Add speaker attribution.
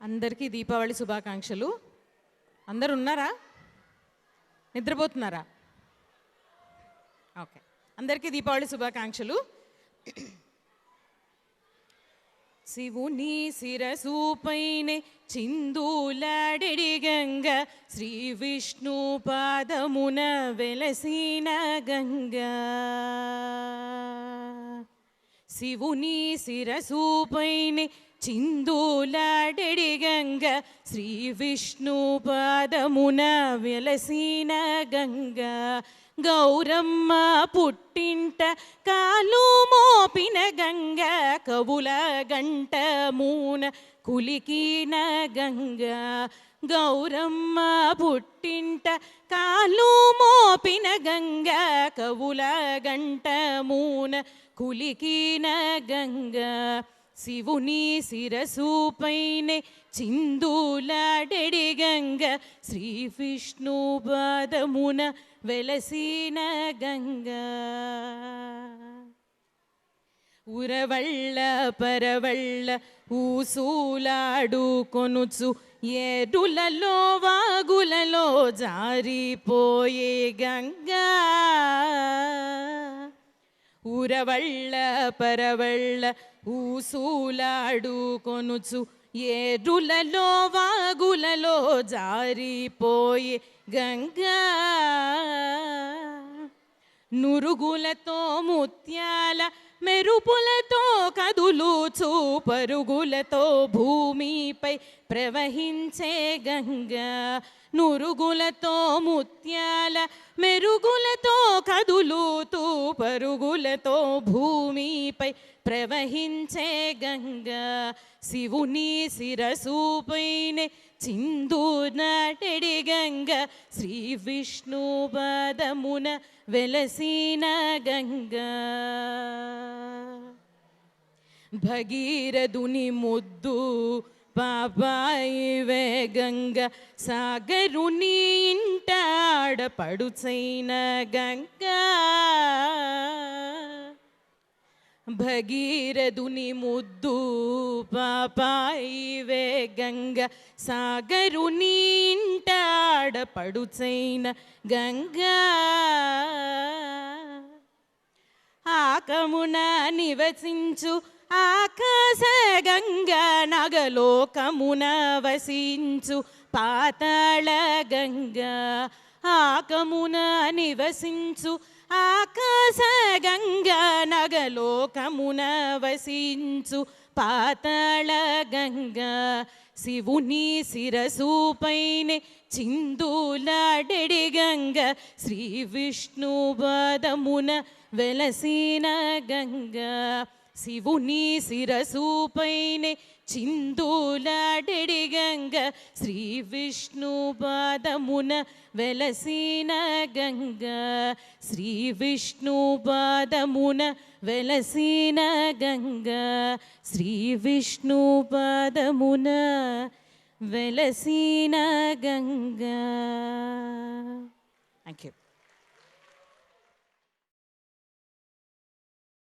Speaker 1: అందరికీ దీపావళి శుభాకాంక్షలు. అందరు ఉన్నారా? నిద్రపోతున్నారా? ఓకే, అందరికీ దీపావళి శుభాకాంక్షలు. శివుని శిరసూపైనే చిందూలాడెడి గంగ, శ్రీ విష్ణు పాదమున వెలసిన గంగ. శివుని శిరసూపైనే చిందూలాడెడి గంగ, శ్రీ విష్ణు పాదమున వెలసిన గంగ. గౌరమ్మ పుట్టింట కాలు మోపిన గంగ, కవుల గంట మూన కులికిన గంగ. గౌరమ్మ పుట్టింట కాలు మోపిన గంగ, కవుల గంట మూన కులికిన గంగ. శివుని శిరసూపైనే చిందూలాడెడి గంగ, శ్రీ విష్ణు పాదమున వెలసిన గంగ. ఉరవళ్ళ పరవళ్ళ ఊసూలాడు కొనుచు, ఏరులలో వాగులలో జారిపోయే గంగా. ఉరవళ్ళ పరవళ్ళ ఊసూలాడు కొనుచు, ఏరులలో వాగులలో జారిపోయే గంగా. నురుగులతో ముత్యాల మెరుపులతో కదులుచు, పరుగులతో భూమిపై ప్రవహించే గంగా. నురుగులతో ముత్యాల మెరుగులతో కదులుతూ, పరుగులతో భూమిపై ప్రవహించే గంగా. శివుని శిరసూపైనే చిందూలాడెడి గంగ, శ్రీ విష్ణు పాదమున వెలసిన గంగా. భగీరథుని ముద్దు పాపాయివే గంగ, సాగరుని ఇంట ఆడపడుచైన గంగా. భగీరథుని ముద్దు పాపాయివే గంగ, సాగరుని ఇంట ఆడపడుచైన గంగా. ఆకమున నివసించు ఆకాశ గంగ, నగలోకమున వసించు పాతాళ గంగ. ఆకమున నివసించు ఆకాశ గంగ, నగలోకమున వసించు పాతాళ గంగ. శివుని శిరసూపైనే చిందూలాడెడి గంగ, శ్రీ విష్ణు పాదమున వెలసిన గంగ. శివుని శిరసూపైనే చిందూలాడెడి గంగ, శ్రీ విష్ణు పాదమున వెలసిన గంగ. శ్రీ విష్ణు పాదమున వెలసిన గంగ, శ్రీ విష్ణు పాదమున వెలసిన గంగ. Thank you.